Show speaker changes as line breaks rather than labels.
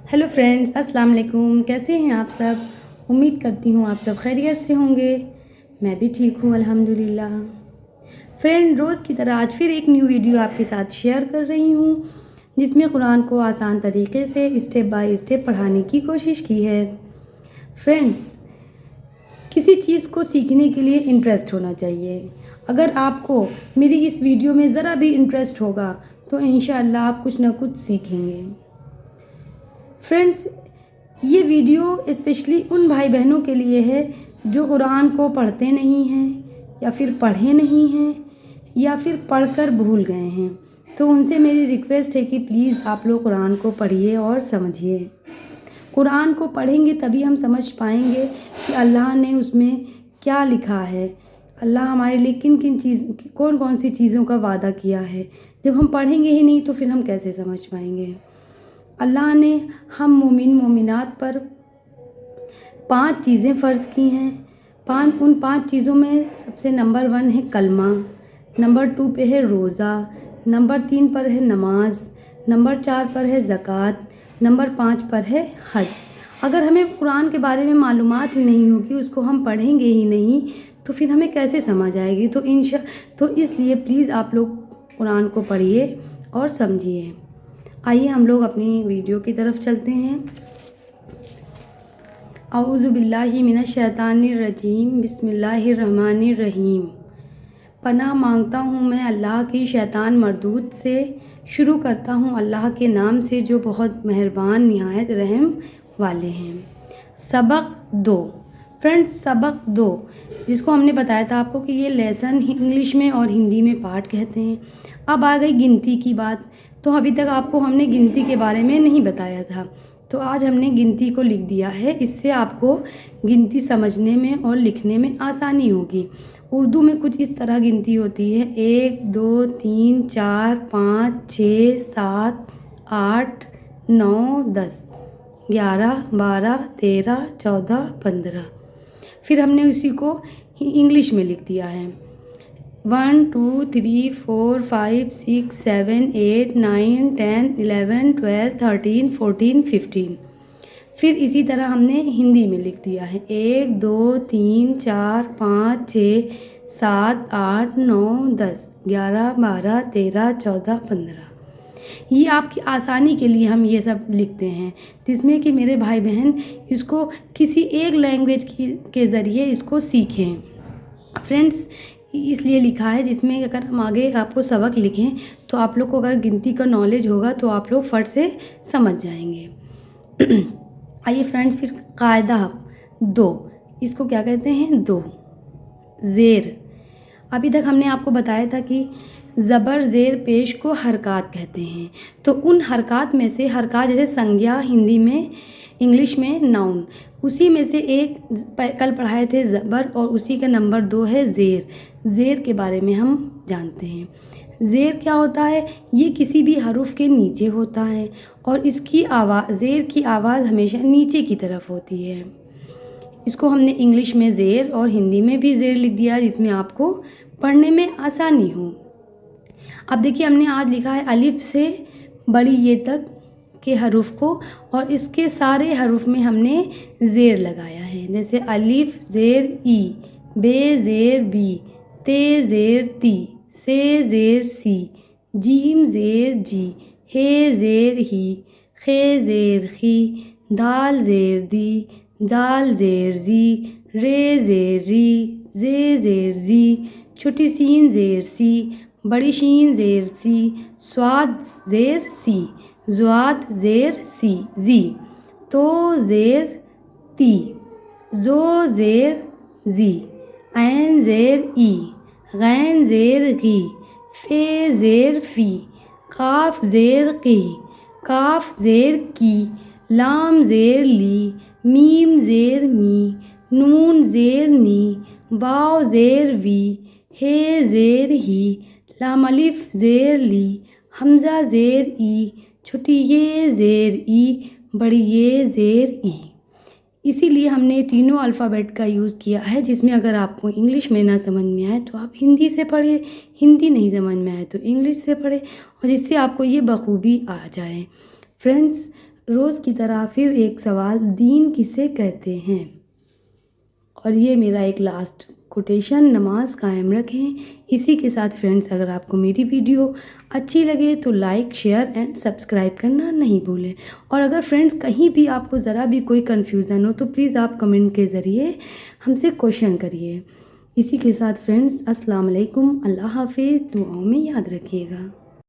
Hello friends, अस्सलाम वालेकुम। कैसे हैं आप सब? उम्मीद करती हूँ आप सब खैरियत से होंगे। मैं भी ठीक हूँ अल्हम्दुलिल्लाह। फ्रेंड, रोज़ की तरह आज फिर एक न्यू वीडियो आपके साथ शेयर कर रही हूँ जिसमें कुरान को आसान तरीके से स्टेप बाय स्टेप पढ़ाने की कोशिश की है। फ्रेंड्स, किसी चीज़ को सीखने के लिए इंटरेस्ट होना चाहिए। अगर आपको मेरी इस वीडियो में ज़रा भी इंटरेस्ट होगा तो इंशाअल्लाह आप कुछ ना कुछ सीखेंगे। फ्रेंड्स, ये वीडियो स्पेशली उन भाई बहनों के लिए है जो कुरान को पढ़ते नहीं हैं या फिर पढ़े नहीं हैं या फिर पढ़कर भूल गए हैं। तो उनसे मेरी रिक्वेस्ट है कि प्लीज़ आप लोग कुरान को पढ़िए और समझिए। कुरान को पढ़ेंगे तभी हम समझ पाएंगे कि अल्लाह ने उसमें क्या लिखा है, अल्लाह हमारे लिए किन किन कौन कौन सी चीज़ों का वादा किया है। जब हम पढ़ेंगे ही नहीं तो फिर हम कैसे समझ पाएंगे। अल्लाह ने हम मोमिन मोमिनात पर 5 चीज़ें फ़र्ज़ की हैं। उन 5 चीज़ों में सबसे नंबर 1 है कलमा, नंबर 2 पे है रोज़ा, नंबर 3 पर है नमाज, नंबर 4 पर है ज़कात, नंबर 5 पर है हज। अगर हमें कुरान के बारे में मालूमात ही नहीं होगी, उसको हम पढ़ेंगे ही नहीं तो फिर हमें कैसे समझ आएगी। तो इसलिए प्लीज़ आप लोग कुरान को पढ़िए और समझिए। आइए हम लोग अपनी वीडियो की तरफ चलते हैं। औज़ु बिल्लाहि मिनश शैतानिर रजीम, बिस्मिल्लाहिर रहमानिर रहीम। पनाह मांगता हूँ मैं अल्लाह की शैतान मरदूद से। शुरू करता हूँ अल्लाह के नाम से जो बहुत मेहरबान निहायत रहम वाले हैं। सबक 2। फ्रेंड्स, सबक 2 जिसको हमने बताया था आपको कि ये लेसन इंग्लिश में और हिंदी में पाठ कहते हैं। अब आ गई गिनती की बात। तो अभी तक आपको हमने गिनती के बारे में नहीं बताया था, तो आज हमने गिनती को लिख दिया है। इससे आपको गिनती समझने में और लिखने में आसानी होगी। उर्दू में कुछ इस तरह गिनती होती है 1 2 3 4 5 6 7 8 9 10 11 12 13 14 15। फिर हमने उसी को इंग्लिश में लिख दिया है 1 2 3 4 5 6 7 8 9 10 11 12 13 14 15। फिर इसी तरह हमने हिंदी में लिख दिया है 1 2 3 4 5 6 7 8 9 10 11 12 13 14 15। ये आपकी आसानी के लिए हम ये सब लिखते हैं, जिसमें कि मेरे भाई बहन इसको किसी एक लैंग्वेज के ज़रिए इसको सीखें। फ्रेंड्स, इसलिए लिखा है जिसमें अगर हम आगे आपको सबक लिखें तो आप लोग को अगर गिनती का नॉलेज होगा तो आप लोग फट से समझ जाएंगे। आइए फ्रेंड्स, फिर कायदा 2, इसको क्या कहते हैं? 2 ज़ेर। अभी तक हमने आपको बताया था कि ज़बर ज़ेर पेश को हरकत कहते हैं। तो उन हरकत में से हरकत जैसे संज्ञा हिंदी में, इंग्लिश में नाउन, उसी में से एक कल पढ़ाए थे ज़बर और उसी का नंबर 2 है ज़ेर। ज़ेर के बारे में हम जानते हैं। ज़ेर क्या होता है? ये किसी भी हरूफ के नीचे होता है और इसकी आवाज़, ज़ेर की आवाज़ हमेशा नीचे की तरफ होती है। इसको हमने इंग्लिश में ज़ेर और हिंदी में भी ज़ेर लिख दिया जिसमें आपको पढ़ने में आसानी हो। अब देखिए, हमने आज लिखा है अलिफ से बड़ी ये तक के हरूफ को और इसके सारे हरूफ में हमने ज़ेर लगाया है। जैसे अलिफ ज़ेर ई, बे ज़ेर बी, ते ज़ेर ती, से ज़ेर सी, जीम ज़ेर जी, हे ज़ेर ही, खे ज़ेर खी, दाल ज़ेर दी, दाल ज़ेर जी, रे ज़ेर री, जे ज़ेर जी, छोटी सीन ज़ेर सी, बड़ी शीन ज़ेर सी, स्वाद ज़ेर सी, ज़्वाद ज़ेर सी जी, तो ज़ेर ती, ज़ो ज़ेर जी, ऐन ज़ेर ई, गैन ज़ेर गी, फ़े ज़ेर फ़ी, काफ ज़ेर की, काफ ज़ेर की, लाम ज़ेर ली, मीम ज़ेर मी, नून ज़ेर नी, वाव ज़ेर वी, हे ज़ेर ही, लाम अलिफ ज़ेर ली, हमज़ा ज़ेर ई, छोटी ये ज़ेर ई, बड़ी ये ज़ेर ई। इसीलिए हमने तीनों अल्फ़ाबेट का यूज़ किया है, जिसमें अगर आपको इंग्लिश में ना समझ में आए तो आप हिंदी से पढ़िए, हिंदी नहीं समझ में आए तो इंग्लिश से पढ़े और जिससे आपको ये बखूबी आ जाए। फ्रेंड्स, रोज़ की तरह फिर एक सवाल, दीन किसे कहते हैं। और ये मेरा एक लास्ट कोटेशन, नमाज कायम रखें। इसी के साथ फ्रेंड्स, अगर आपको मेरी वीडियो अच्छी लगे तो लाइक, शेयर एंड सब्सक्राइब करना नहीं भूलें। और अगर फ्रेंड्स कहीं भी आपको ज़रा भी कोई कन्फ्यूज़न हो तो प्लीज़ आप कमेंट के ज़रिए हमसे क्वेश्चन करिए। इसी के साथ फ्रेंड्स, अस्सलाम वालेकुम, अल्लाह हाफिज़, दुआओं में याद रखिएगा।